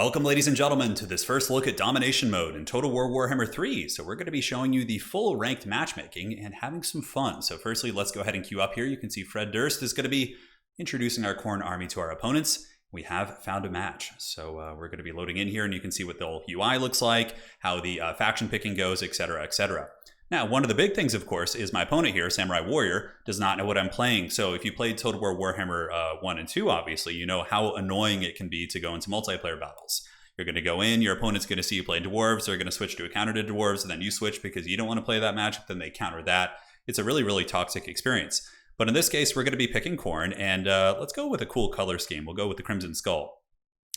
Welcome, ladies and gentlemen, to this first look at Domination mode in Total War Warhammer 3. So we're going to be showing you the full ranked matchmaking and having some fun. So firstly, let's go ahead and queue up here. You can see Fred Durst is going to be introducing our Khorne army to our opponents. We have found a match. So we're going to be loading in here, and you can see what the whole UI looks like, how the faction picking goes, etc., etc. Now, one of the big things, of course, is my opponent here, Samurai Warrior, does not know what I'm playing. So if you played Total War Warhammer 1 and 2, obviously, you know how annoying it can be to go into multiplayer battles. You're going to go in, your opponent's going to see you play dwarves, they're going to switch to a counter to dwarves, and then you switch because you don't want to play that matchup, then they counter that. It's a really, really toxic experience. But in this case, we're going to be picking Khorne, and let's go with a cool color scheme. We'll go with the Crimson Skull.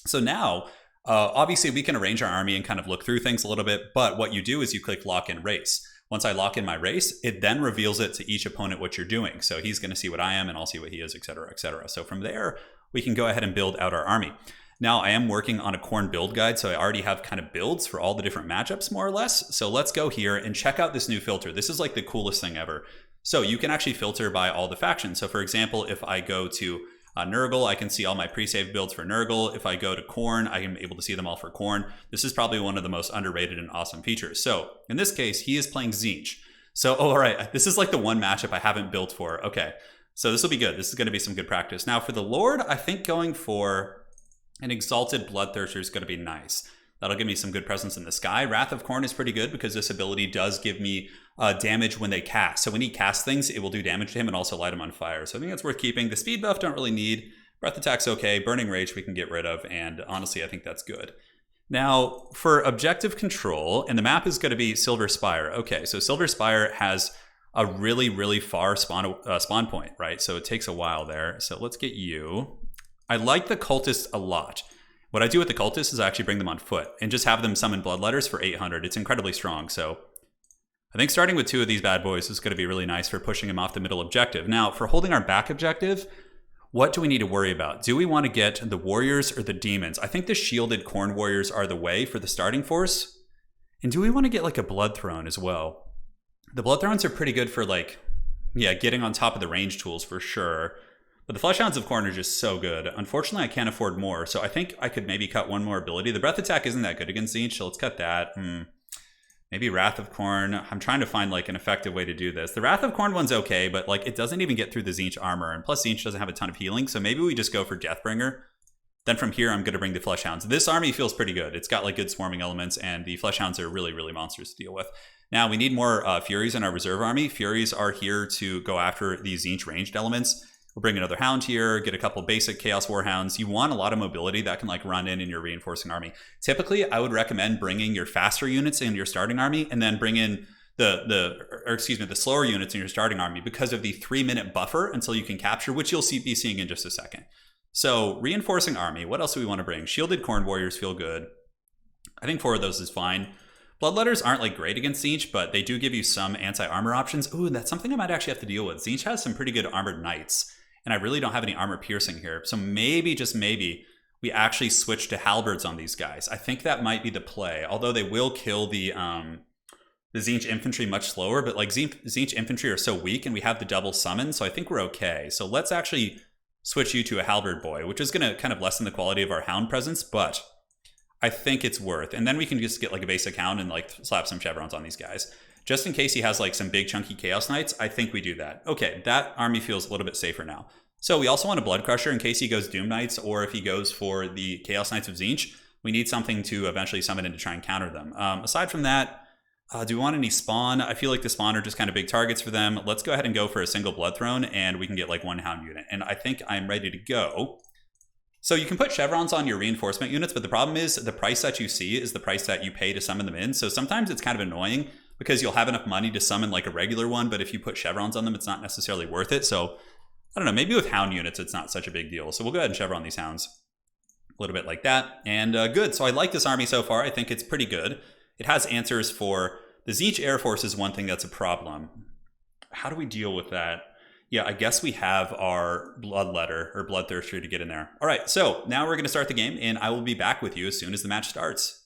So now, obviously, we can arrange our army and kind of look through things a little bit, but what you do is you click Lock in Race. Once I lock in my race, it then reveals it to each opponent what you're doing. So he's going to see what I am, and I'll see what he is, etc., etc. So from there, we can go ahead and build out our army. Now, I am working on a Khorne build guide, so I already have kind of builds for all the different matchups, more or less. So let's go here and check out this new filter. This is like the coolest thing ever. So you can actually filter by all the factions. So for example, if I go to Nurgle, I can see all my pre-saved builds for Nurgle. If I go to Khorne, I am able to see them all for Khorne. This is probably one of the most underrated and awesome features. So in this case, he is playing Tzeentch. So, all right, this is like the one matchup I haven't built for. Okay, so this will be good. This is going to be some good practice. Now for the Lord, I think going for an Exalted Bloodthirster is going to be nice. That'll give me some good presence in the sky. Wrath of Khorne is pretty good because this ability does give me damage when they cast. So when he casts things, it will do damage to him and also light him on fire. So I think that's worth keeping. The speed buff don't really need. Breath attack's okay. Burning Rage we can get rid of. And honestly, I think that's good. Now for objective control, and the map is going to be Silver Spire. Okay, so Silver Spire has a really, really far spawn point, right? So it takes a while there. So let's get you. I like the cultists a lot. What I do with the cultists is I actually bring them on foot and just have them summon bloodletters for 800. It's incredibly strong. So I think starting with 2 of these bad boys is going to be really nice for pushing them off the middle objective. Now, for holding our back objective, what do we need to worry about? Do we want to get the warriors or the demons? I think the shielded Khorne warriors are the way for the starting force. And do we want to get like a blood throne as well? The blood thrones are pretty good for like, yeah, getting on top of the range tools for sure. But the Fleshhounds of Khorne are just so good. Unfortunately, I can't afford more, so I think I could maybe cut one more ability. The Breath Attack isn't that good against Tzeentch, so let's cut that. Maybe Wrath of Khorne. I'm trying to find like an effective way to do this. The Wrath of Khorne one's okay, but like it doesn't even get through the Tzeentch armor, and plus Tzeentch doesn't have a ton of healing, so maybe we just go for Deathbringer. Then from here, I'm going to bring the Fleshhounds. This army feels pretty good. It's got like good swarming elements, and the Fleshhounds are really, really monsters to deal with. Now, we need more Furies in our reserve army. Furies are here to go after these Tzeentch ranged elements. We'll bring another Hound here, get a couple basic Chaos Warhounds. You want a lot of mobility that can like run in your reinforcing army. Typically, I would recommend bringing your faster units in your starting army and then bring in the slower units in your starting army because of the 3-minute buffer until you can capture, which you'll be seeing in just a second. So reinforcing army, what else do we want to bring? Shielded Khorne warriors feel good. I think 4 of those is fine. Bloodletters aren't like great against Tzeentch, but they do give you some anti-armor options. Ooh, that's something I might actually have to deal with. Tzeentch has some pretty good armored knights. And I really don't have any armor piercing here. So maybe, just maybe, we actually switch to halberds on these guys. I think that might be the play. Although they will kill the Tzeentch infantry much slower. But like Tzeentch infantry are so weak and we have the double summon. So I think we're okay. So let's actually switch you to a halberd boy, which is going to kind of lessen the quality of our hound presence. But I think it's worth. And then we can just get like a basic hound and like slap some chevrons on these guys. Just in case he has like some big chunky Chaos Knights, I think we do that. Okay, that army feels a little bit safer now. So we also want a Blood Crusher in case he goes Doom Knights or if he goes for the Chaos Knights of Tzeentch. We need something to eventually summon in to try and counter them. Aside from that, do we want any spawn? I feel like the spawn are just kind of big targets for them. Let's go ahead and go for a single Blood Throne and we can get like 1 Hound unit. And I think I'm ready to go. So you can put chevrons on your reinforcement units, but the problem is the price that you see is the price that you pay to summon them in. So sometimes it's kind of annoying because you'll have enough money to summon like a regular one, but if you put chevrons on them, it's not necessarily worth it. So I don't know, maybe with hound units, it's not such a big deal. So we'll go ahead and chevron these hounds a little bit like that. And good, so I like this army so far. I think it's pretty good. It has answers for the Tzeentch Air Force is one thing that's a problem. How do we deal with that? Yeah, I guess we have our Bloodletter or Bloodthirster to get in there. All right, so now we're going to start the game, and I will be back with you as soon as the match starts.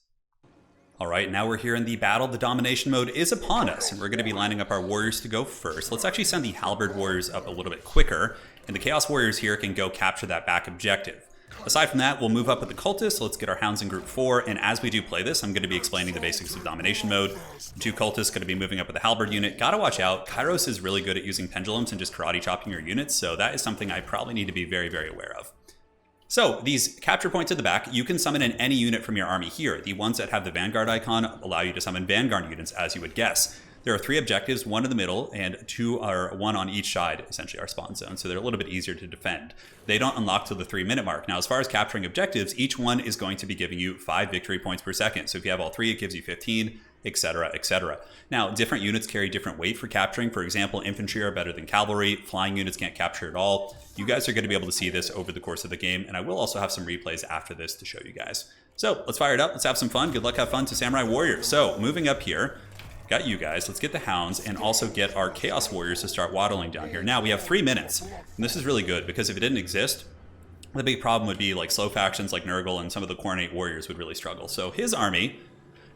All right, now we're here in the battle. The Domination mode is upon us, and we're going to be lining up our warriors to go first. Let's actually send the Halberd warriors up a little bit quicker, and the Chaos warriors here can go capture that back objective. Aside from that, we'll move up with the cultists. Let's get our hounds in group 4. And as we do play this, I'm going to be explaining the basics of domination mode. The 2 cultists going to be moving up with the halberd unit. Gotta watch out. Kairos is really good at using pendulums and just karate chopping your units. So that is something I probably need to be very, very aware of. So these capture points at the back, you can summon in any unit from your army here. The ones that have the Vanguard icon allow you to summon Vanguard units, as you would guess. There are 3 objectives, 1 in the middle, and 1 on each side, essentially our spawn zone, so they're a little bit easier to defend. They don't unlock till the 3-minute mark. Now, as far as capturing objectives, each one is going to be giving you 5 victory points per second. So if you have all 3, it gives you 15, etc., etc. Now, different units carry different weight for capturing. For example, infantry are better than cavalry. Flying units can't capture at all. You guys are going to be able to see this over the course of the game, and I will also have some replays after this to show you guys. So let's fire it up. Let's have some fun. Good luck, have fun to Samurai Warriors. So moving up here, got you guys. Let's get the hounds and also get our Chaos Warriors to start waddling down here. Now we have 3 minutes, and this is really good because if it didn't exist, the big problem would be like slow factions like Nurgle and some of the Khorne warriors would really struggle. So his army,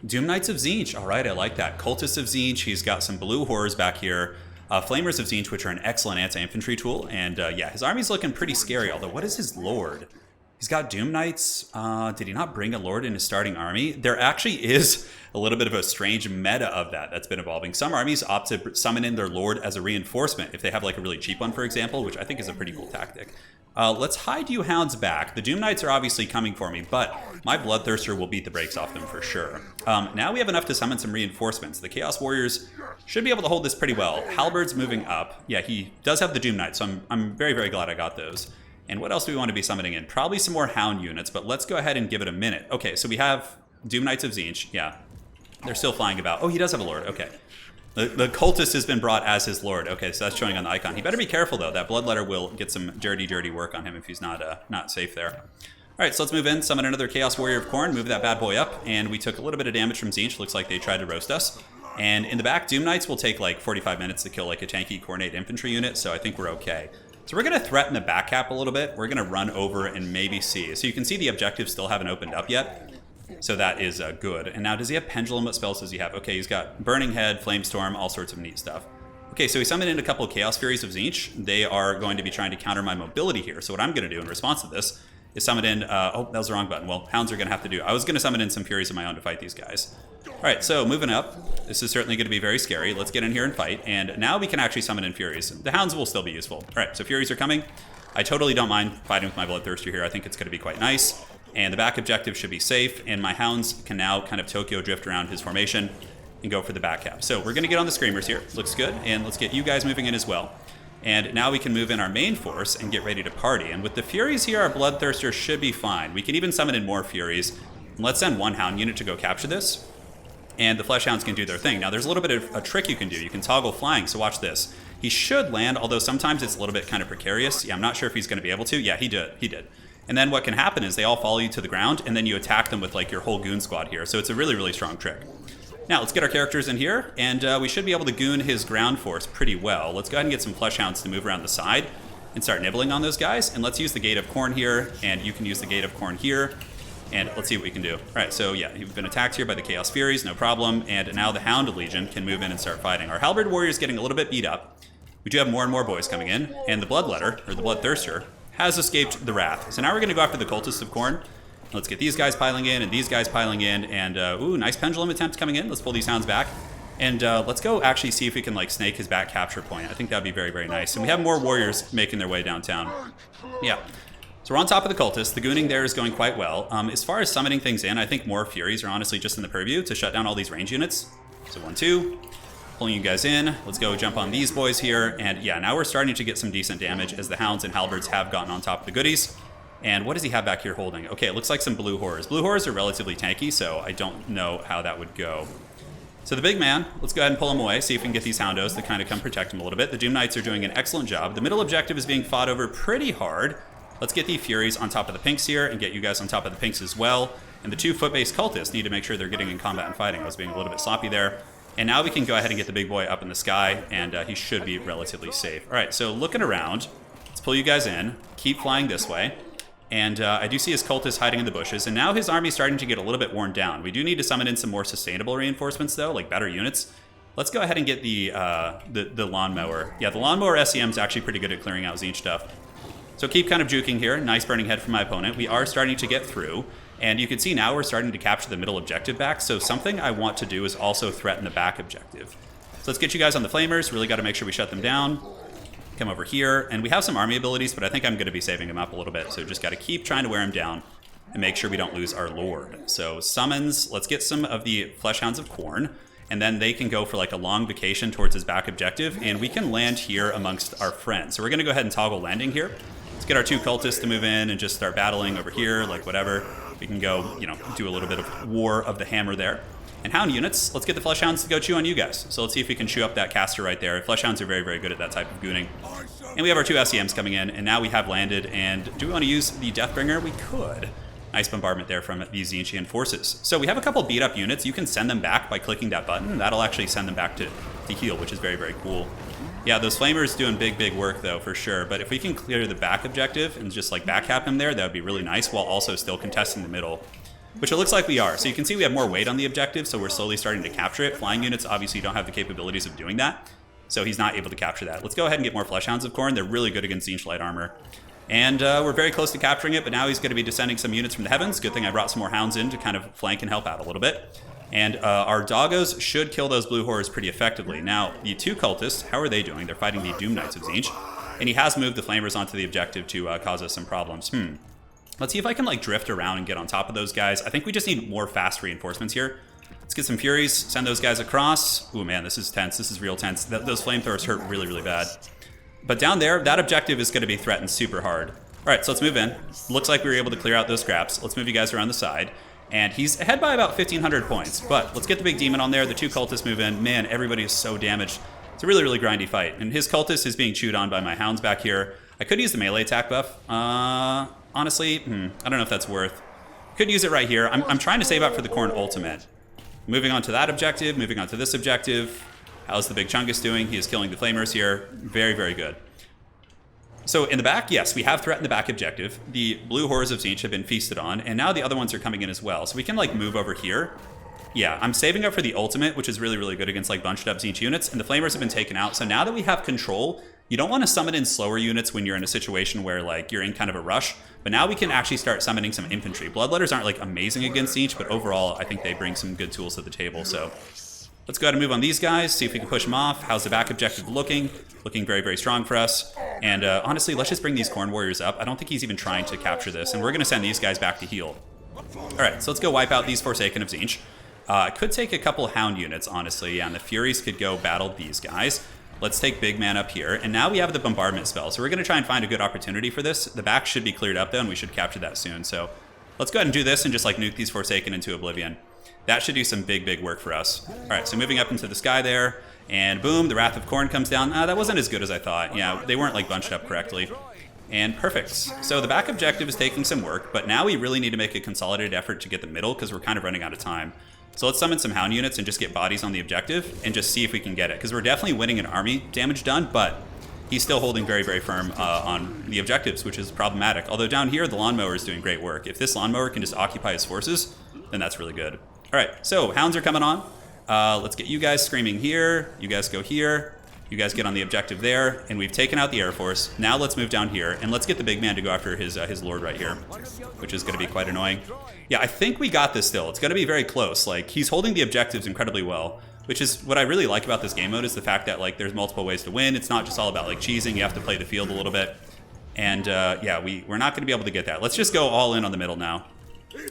Doom Knights of Tzeentch. All right, I like that. Cultists of Tzeentch. He's got some blue horrors back here. Flamers of Tzeentch, which are an excellent anti-infantry tool. And yeah, his army's looking pretty scary. Although, what is his lord? He's got Doom Knights. Did he not bring a lord in his starting army? There actually is a little bit of a strange meta of that's been evolving. Some armies opt to summon in their lord as a reinforcement if they have like a really cheap one, for example, which I think is a pretty cool tactic. Let's hide you hounds back. The Doom Knights are obviously coming for me, but my Bloodthirster will beat the brakes off them for sure. Now we have enough to summon some reinforcements. The Chaos Warriors should be able to hold this pretty well. Halberd's moving up. Yeah, he does have the Doom Knights, so I'm very, very glad I got those. And what else do we want to be summoning in? Probably some more Hound units, but let's go ahead and give it a minute. Okay, so we have Doom Knights of Tzeentch. Yeah, they're still flying about. Oh, he does have a lord. Okay. The cultist has been brought as his lord. Okay, so that's showing on the icon. He better be careful, though. That Bloodletter will get some dirty, dirty work on him if he's not safe there. All right, so let's move in, summon another Chaos Warrior of Khorne, move that bad boy up, and we took a little bit of damage from Tzeentch. Looks like they tried to roast us. And in the back, Doom Knights will take like 45 minutes to kill like a tanky Khornate infantry unit, so I think we're okay. So we're going to threaten the back cap a little bit. We're going to run over and maybe see. So you can see the objectives still haven't opened up yet. So that is good. And now, does he have Pendulum? What spells does he have? Okay, he's got Burning Head, Flamestorm, all sorts of neat stuff. Okay, so he summoned in a couple of Chaos Furies of Tzeentch. They are going to be trying to counter my mobility here. So what I'm going to do in response to this is summon in... oh, that was the wrong button. Well, Hounds are going to have to do... I was going to summon in some Furies of my own to fight these guys. All right, so moving up. This is certainly going to be very scary. Let's get in here and fight. And now we can actually summon in Furies. The Hounds will still be useful. All right, so Furies are coming. I totally don't mind fighting with my Bloodthirster here. I think it's going to be quite nice. And the back objective should be safe, and my Hounds can now kind of Tokyo drift around his formation and go for the back cap. So we're going to get on the Screamers here. Looks good, and let's get you guys moving in as well. And now we can move in our main force and get ready to party. And with the Furies here, our Bloodthirster should be fine. We can even summon in more Furies. And let's send one Hound unit to go capture this, and the Flesh Hounds can do their thing. Now there's a little bit of a trick you can do. You can toggle flying, so watch this. He should land, although sometimes it's a little bit kind of precarious. Yeah, I'm not sure if he's going to be able to. Yeah, he did. And then what can happen is they all follow you to the ground, and then you attack them with like your whole goon squad here. So it's a really, really strong trick. Now let's get our characters in here, and we should be able to goon his ground force pretty well. Let's go ahead and get some Flesh Hounds to move around the side and start nibbling on those guys. And let's use the Gate of Khorne here, and you can use the Gate of Khorne here. And let's see what we can do. All right, so yeah, you've been attacked here by the Chaos Furies, no problem. And now the Hound Legion can move in and start fighting. Our Halberd Warrior is getting a little bit beat up. We do have more and more boys coming in, and the Bloodletter, or the Bloodthirster, has escaped the wrath. So now we're going to go after the Cultists of Khorne. Let's get these guys piling in and these guys piling in. And, ooh, nice Pendulum attempt coming in. Let's pull these Hounds back. And let's go actually see if we can, like, snake his back capture point. I think that would be very, very nice. And we have more warriors making their way downtown. Yeah. So we're on top of the Cultists. The gooning there is going quite well. As far as summoning things in, I think more Furies are honestly just in the purview to shut down all these range units. So 1, 2. Pulling you guys in. Let's go jump on these boys here. And yeah, now we're starting to get some decent damage as the Hounds and Halberds have gotten on top of the goodies. And what does he have back here holding? Okay, it looks like some Blue Horrors. Blue Horrors are relatively tanky, so I don't know how that would go. So the big man, let's go ahead and pull him away, see if we can get these Houndos to kind of come protect him a little bit. The Doom Knights are doing an excellent job. The middle objective is being fought over pretty hard. Let's get the Furies on top of the Pinks here and get you guys on top of the Pinks as well. And the 2 foot-based cultists need to make sure they're getting in combat and fighting. I was being a little bit sloppy there. And now we can go ahead and get the big boy up in the sky, and he should be relatively safe. All right, so looking around, let's pull you guys in, keep flying this way. And I do see his cultists hiding in the bushes, and now his army's starting to get a little bit worn down. We do need to summon in some more sustainable reinforcements, though, like better units. Let's go ahead and get the lawnmower. Yeah, the lawnmower SEM is actually pretty good at clearing out Tzeentch stuff. So keep kind of juking here. Nice burning head from my opponent. We are starting to get through. And you can see now we're starting to capture the middle objective back. So something I want to do is also threaten the back objective. So let's get you guys on the flamers. Really got to make sure we shut them down. Come over here. And we have some army abilities, but I think I'm going to be saving them up a little bit. So just got to keep trying to wear them down and make sure we don't lose our lord. So summons. Let's get some of the Fleshhounds of Khorne. And then they can go for like a long vacation towards his back objective. And we can land here amongst our friends. So we're going to go ahead and toggle landing here. Let's get our 2 cultists to move in and just start battling over here, like whatever. We can go, you know, do a little bit of War of the Hammer there. And Hound units, let's get the Fleshhounds to go chew on you guys. So let's see if we can chew up that caster right there. Fleshhounds are very, very good at that type of gooning. And we have our 2 SEMs coming in, and now we have landed. And do we want to use the Deathbringer? We could. Nice bombardment there from the Tzeentchian forces. So we have a couple beat up units. You can send them back by clicking that button. That'll actually send them back to heal, which is very, very cool. Yeah, those flamers doing big, big work though, for sure. But if we can clear the back objective and just like back cap him there, that would be really nice, while also still contesting the middle, which it looks like we are. So you can see we have more weight on the objective, so we're slowly starting to capture it. Flying units obviously don't have the capabilities of doing that, so he's not able to capture that. Let's go ahead and get more Fleshhounds of Khorne. They're really good against Tzeentch light armor. And we're very close to capturing it, but now he's going to be descending some units from the heavens. Good thing I brought some more hounds in to kind of flank and help out a little bit. And our doggos should kill those blue horrors pretty effectively. Now, the 2 cultists, how are they doing? They're fighting the Doom Knights of Tzeentch. And he has moved the flamers onto the objective to cause us some problems. Let's see if I can like drift around and get on top of those guys. I think we just need more fast reinforcements here. Let's get some Furies, send those guys across. Ooh, man, this is tense. This is real tense. Those flamethrowers hurt really, really bad. But down there, that objective is going to be threatened super hard. All right, so let's move in. Looks like we were able to clear out those scraps. Let's move you guys around the side. And he's ahead by about 1,500 points. But let's get the big demon on there. The 2 cultists move in. Man, everybody is so damaged. It's a really, really grindy fight. And his cultist is being chewed on by my hounds back here. I could use the melee attack buff. Honestly, I don't know if that's worth. Could use it right here. I'm trying to save up for the Khorne ultimate. Moving on to that objective. Moving on to this objective. How's the big Chungus doing? He is killing the flamers here. Very, very good. So in the back, yes, we have threatened the back objective. The blue horrors of Tzeentch have been feasted on, and now the other ones are coming in as well. So we can like move over here. Yeah, I'm saving up for the ultimate, which is really, really good against like bunched up Tzeentch units, and the flamers have been taken out. So now that we have control, you don't want to summon in slower units when you're in a situation where like you're in kind of a rush. But now we can actually start summoning some infantry. Bloodletters aren't like amazing against Tzeentch, but overall I think they bring some good tools to the table. So let's go ahead and move on these guys, see if we can push them off. How's the back objective looking? Looking very, very strong for us. And honestly, let's just bring these Khorne warriors up. I don't think he's even trying to capture this, and we're going to send these guys back to heal. All right, so let's go wipe out these Forsaken of Tzeentch. Could take a couple Hound units, honestly, and the Furies could go battle these guys. Let's take Big Man up here, and now we have the bombardment spell, so we're going to try and find a good opportunity for this. The back should be cleared up, though, and we should capture that soon. So let's go ahead and do this and just like nuke these Forsaken into oblivion. That should do some big, big work for us. All right, so moving up into the sky there, and boom, the Wrath of Khorne comes down. That wasn't as good as I thought. Yeah, they weren't like bunched up correctly. And perfect. So the back objective is taking some work, but now we really need to make a consolidated effort to get the middle because we're kind of running out of time. So let's summon some Hound units and just get bodies on the objective and just see if we can get it, because we're definitely winning an army damage done, but he's still holding very, very firm on the objectives, which is problematic. Although down here, the lawnmower is doing great work. If this lawnmower can just occupy his forces, then that's really good. All right, so Hounds are coming on. Let's get you guys screaming here. You guys go here. You guys get on the objective there, and we've taken out the Air Force. Now let's move down here, and let's get the big man to go after his lord right here, which is going to be quite annoying. Yeah, I think we got this still. It's going to be very close. Like, he's holding the objectives incredibly well, which is what I really like about this game mode, is the fact that, like, there's multiple ways to win. It's not just all about, like, cheesing. You have to play the field a little bit. And, yeah, we're not going to be able to get that. Let's just go all in on the middle now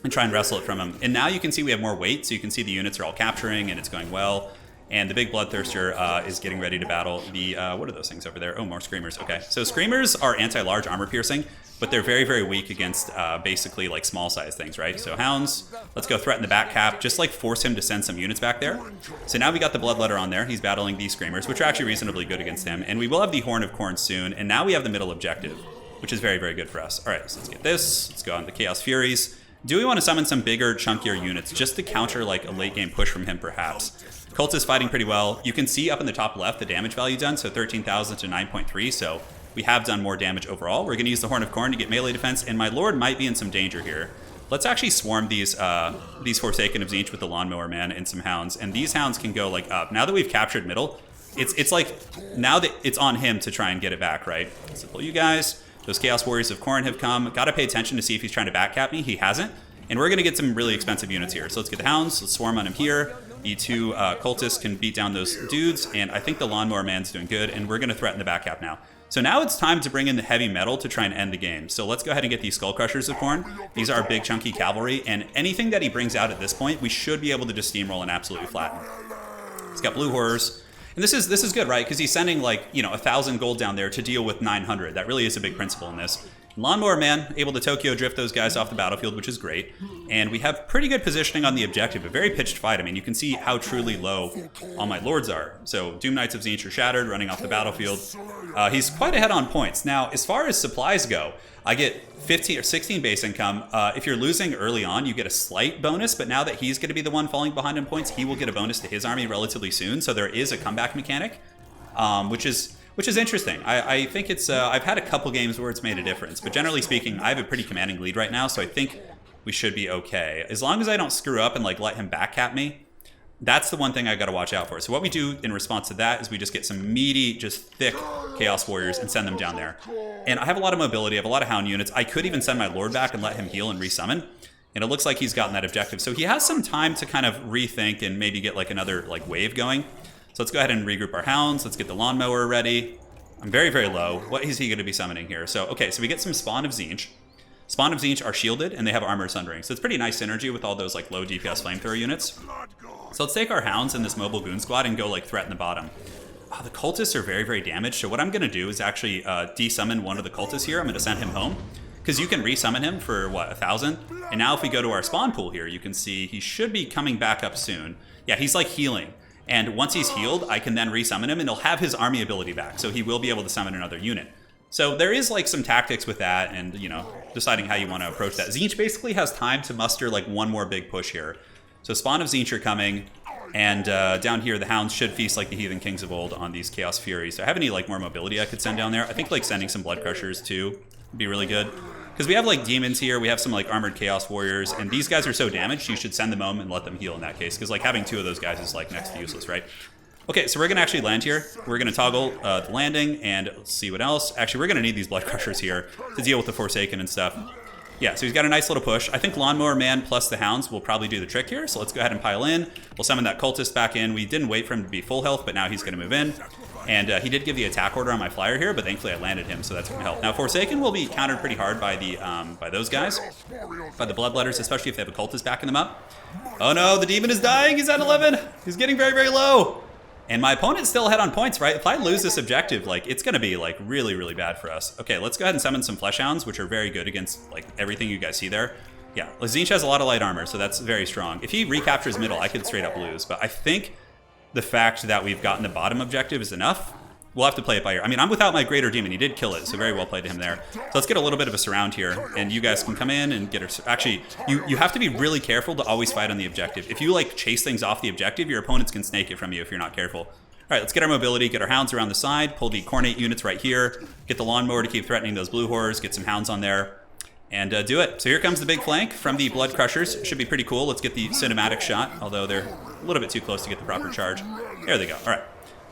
and try and wrestle it from him. And now you can see we have more weight, so you can see the units are all capturing, and it's going well. And the big Bloodthirster is getting ready to battle the, what are those things over there? Oh, more Screamers, okay. So Screamers are anti-large armor piercing, but they're very, very weak against basically like small size things, right? So Hounds, let's go threaten the back cap, just like force him to send some units back there. So now we got the Bloodletter on there. He's battling these Screamers, which are actually reasonably good against him. And we will have the Horn of Khorne soon, and now we have the middle objective, which is very, very good for us. All right, so let's get this. Let's go on the Chaos Furies. Do we want to summon some bigger, chunkier units just to counter like a late game push from him, perhaps? Cultist fighting pretty well. You can see up in the top left the damage value done, so 13,000 to 9.3, so we have done more damage overall. We're going to use the Horn of Khorne to get melee defense, and my lord might be in some danger here. Let's actually swarm these Forsaken of Tzeentch with the Lawnmower Man and some Hounds, and these Hounds can go like up. Now that we've captured middle, it's like now that it's on him to try and get it back, right? So pull you guys. Those Chaos Warriors of Khorne have come. Got to pay attention to see if he's trying to backcap me. He hasn't. And we're going to get some really expensive units here. So let's get the Hounds. Let's swarm on him here. The two cultists can beat down those dudes. And I think the Lawnmower Man's doing good. And we're going to threaten the backcap now. So now it's time to bring in the heavy metal to try and end the game. So let's go ahead and get these Skull Crushers of Khorne. These are big chunky cavalry, and anything that he brings out at this point, we should be able to just steamroll and absolutely flatten. He's got Blue Horrors. And this is good, right? Because he's sending like, 1,000 gold down there to deal with 900. That really is a big principle in this. Lawnmower Man, able to Tokyo drift those guys off the battlefield, which is great. And we have pretty good positioning on the objective, a very pitched fight. I mean, you can see how truly low all my lords are. So Doom Knights of Tzeentch are shattered, running off the battlefield. He's quite ahead on points. Now, as far as supplies go, I get 15 or 16 base income. If you're losing early on, you get a slight bonus, but now that he's going to be the one falling behind in points, he will get a bonus to his army relatively soon. So there is a comeback mechanic, which is interesting. I think it's, I've had a couple games where it's made a difference, but generally speaking, I have a pretty commanding lead right now, so I think we should be okay. As long as I don't screw up and like let him backcap me, that's the one thing I gotta watch out for. So what we do in response to that is we just get some meaty, just thick Chaos Warriors and send them down there. And I have a lot of mobility, I have a lot of Hound units. I could even send my Lord back and let him heal and resummon. And it looks like he's gotten that objective. So he has some time to kind of rethink and maybe get like another like wave going. So let's go ahead and regroup our Hounds. Let's get the Lawnmower ready. I'm very, very low. What is he going to be summoning here? So, okay, so we get some Spawn of Tzeentch. Spawn of Tzeentch are shielded, and they have Armor Sundering. So it's pretty nice synergy with all those like low DPS Flamethrower units. So let's take our Hounds in this mobile goon squad and go like threaten the bottom. The cultists are very, very damaged. So what I'm going to do is actually desummon one of the cultists here. I'm going to send him home. Because you can resummon him for, what, 1,000? And now if we go to our spawn pool here, you can see he should be coming back up soon. Yeah, he's like healing. And once he's healed, I can then resummon him, and he'll have his army ability back. So he will be able to summon another unit. So there is like some tactics with that and, deciding how you want to approach that. Tzeentch basically has time to muster like one more big push here. So Spawn of Tzeentch are coming. And down here, the Hounds should feast like the Heathen Kings of old on these Chaos Furies. Do I have any like more mobility I could send down there? I think like sending some Blood Crushers too would be really good. Because we have like demons here, we have some like armored Chaos Warriors, and these guys are so damaged, you should send them home and let them heal in that case. Because like having two of those guys is like next to useless, right? Okay, so we're going to actually land here. We're going to toggle the landing, and let's see what else. Actually, we're going to need these Blood Crushers here to deal with the Forsaken and stuff. Yeah, so he's got a nice little push. I think Lawnmower Man plus the Hounds will probably do the trick here, so let's go ahead and pile in. We'll summon that Cultist back in. We didn't wait for him to be full health, but now he's going to move in. And he did give the attack order on my flyer here, but thankfully I landed him, so that's going to help. Now, Forsaken will be countered pretty hard by the by those guys, by the Bloodletters, especially if they have a Cultist backing them up. Oh no, the Demon is dying. He's at 11. He's getting very, very low. And my opponent's still ahead on points, right? If I lose this objective, like, it's going to be, like, really, really bad for us. Okay, let's go ahead and summon some Flesh Hounds, which are very good against, like, everything you guys see there. Yeah, Tzeentch has a lot of light armor, so that's very strong. If he recaptures middle, I could straight up lose. But I think the fact that we've gotten the bottom objective is enough. We'll have to play it by ear. I mean, I'm without my Greater Demon. He did kill it, so very well played to him there. So let's get a little bit of a surround here, and you guys can come in and get her. Actually, you have to be really careful to always fight on the objective. If you, like, chase things off the objective, your opponents can snake it from you if you're not careful. All right, let's get our mobility, get our Hounds around the side, pull the Khorne units right here, get the Lawnmower to keep threatening those Blue Horrors, get some Hounds on there, and do it. So here comes the big flank from the Blood Crushers. Should be pretty cool. Let's get the cinematic shot, although they're a little bit too close to get the proper charge. There they go. All right.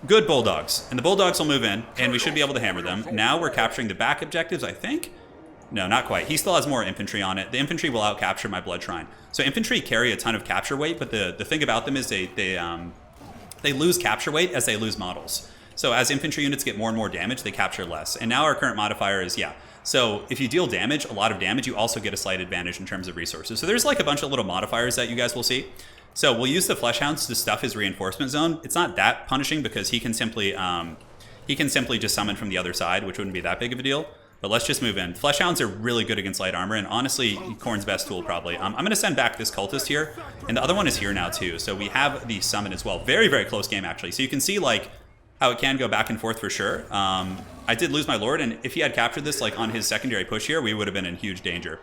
Good Bulldogs. And the Bulldogs will move in, and we should be able to hammer them. Now we're capturing the back objectives, I think. No, not quite. He still has more infantry on it. The infantry will out-capture my Blood Shrine. So infantry carry a ton of capture weight, but the thing about them is they lose capture weight as they lose models. So as infantry units get more and more damage, they capture less. And now our current modifier is, yeah. So if you deal damage, a lot of damage, you also get a slight advantage in terms of resources. So there's like a bunch of little modifiers that you guys will see. So we'll use the Flesh Hounds to stuff his reinforcement zone. It's not that punishing because he can simply just summon from the other side, which wouldn't be that big of a deal. But let's just move in. Flesh Hounds are really good against light armor, and honestly, Khorne's best tool probably. I'm going to send back this Cultist here, and the other one is here now too. So we have the summon as well. Very, very close game actually. So you can see like how it can go back and forth for sure. I did lose my Lord, and if he had captured this like on his secondary push here, we would have been in huge danger.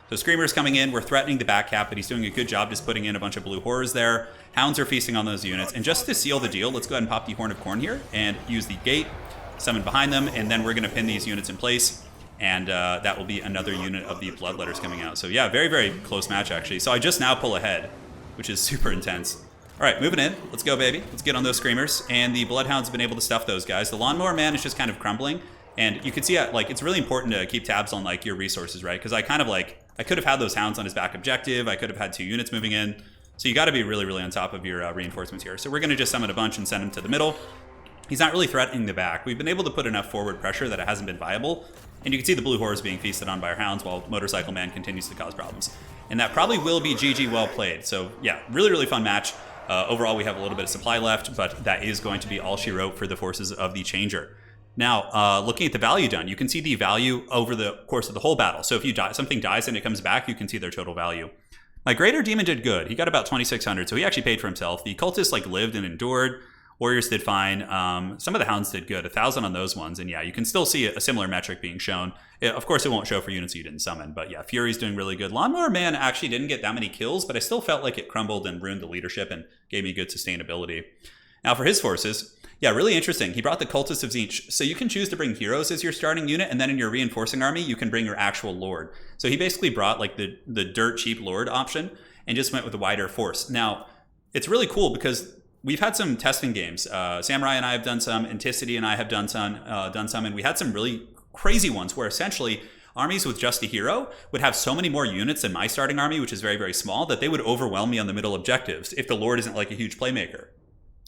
So Screamer's coming in. We're threatening the back cap, but he's doing a good job just putting in a bunch of Blue Horrors there. Hounds are feasting on those units. And just to seal the deal, let's go ahead and pop the Horn of Khorne here and use the gate, summon behind them, and then we're going to pin these units in place. And that will be another unit of the Bloodletters coming out. So yeah, very, very close match actually. So I just now pull ahead, which is super intense. All right, moving in. Let's go, baby. Let's get on those Screamers. And the Bloodhounds have been able to stuff those guys. The Lawnmower Man is just kind of crumbling. And you can see like it's really important to keep tabs on like your resources, right? Because I kind of like, I could have had those hounds on his back objective. I could have had 2 units moving in. So you got to be really, really on top of your reinforcements here. So we're going to just summon a bunch and send him to the middle. He's not really threatening the back. We've been able to put enough forward pressure that it hasn't been viable. And you can see the blue horrors being feasted on by our hounds while Motorcycle Man continues to cause problems. And that probably will be GG well played. So yeah, really, really fun match. Overall, we have a little bit of supply left, but that is going to be all she wrote for the forces of the Changer. Now, looking at the value done, you can see the value over the course of the whole battle. So if you die, something dies and it comes back, you can see their total value. My Greater Demon did good. He got about 2,600, so he actually paid for himself. The Cultists like lived and endured. Warriors did fine. Some of the Hounds did good, 1,000 on those ones. And yeah, you can still see a similar metric being shown. Of course, it won't show for units you didn't summon, but yeah, Fury's doing really good. Lawnmower Man actually didn't get that many kills, but I still felt like it crumbled and ruined the leadership and gave me good sustainability. Now for his forces, yeah, really interesting. He brought the Cultists of Tzeentch. So you can choose to bring heroes as your starting unit, and then in your reinforcing army, you can bring your actual Lord. So he basically brought like the dirt cheap Lord option and just went with a wider force. Now, it's really cool because we've had some testing games. Samurai and I have done some, Anticity and I have done some, and we had some really crazy ones where essentially armies with just a hero would have so many more units than my starting army, which is very, very small, that they would overwhelm me on the middle objectives if the Lord isn't like a huge playmaker.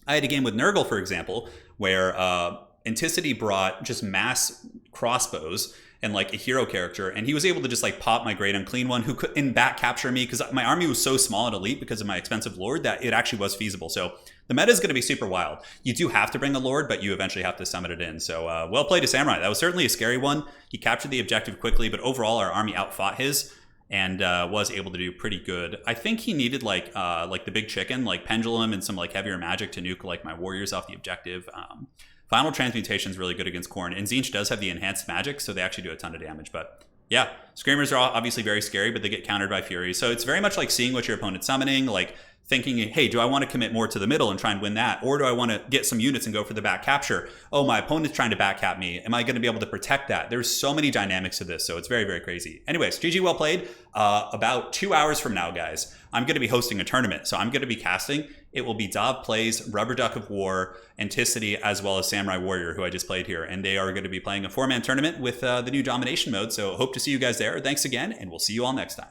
I had a game with Nurgle, for example, where Anticity brought just mass crossbows and like a hero character, and he was able to just like pop my Great Unclean One who couldn't back capture me because my army was so small and elite because of my expensive Lord that it actually was feasible. So the meta is going to be super wild. You do have to bring a Lord, but you eventually have to summon it in. So well played to Samurai. That was certainly a scary one. He captured the objective quickly, but overall our army outfought his and was able to do pretty good. I think he needed like the big chicken, like Pendulum and some like heavier magic to nuke like my warriors off the objective. Final Transmutation is really good against Khorne, and Tzeentch does have the enhanced magic, so they actually do a ton of damage. But yeah, Screamers are obviously very scary, but they get countered by Fury. So it's very much like seeing what your opponent's summoning, like thinking, hey, do I want to commit more to the middle and try and win that? Or do I want to get some units and go for the back capture? Oh, my opponent's trying to back cap me. Am I going to be able to protect that? There's so many dynamics to this, so it's very, very crazy. Anyways, GG well played. About 2 hours from now, guys, I'm going to be hosting a tournament. So I'm going to be casting. It will be Dav Plays, Rubber Duck of War, Anticity, as well as Samurai Warrior, who I just played here. And they are going to be playing a 4-man tournament with the new Domination mode. So hope to see you guys there. Thanks again, and we'll see you all next time.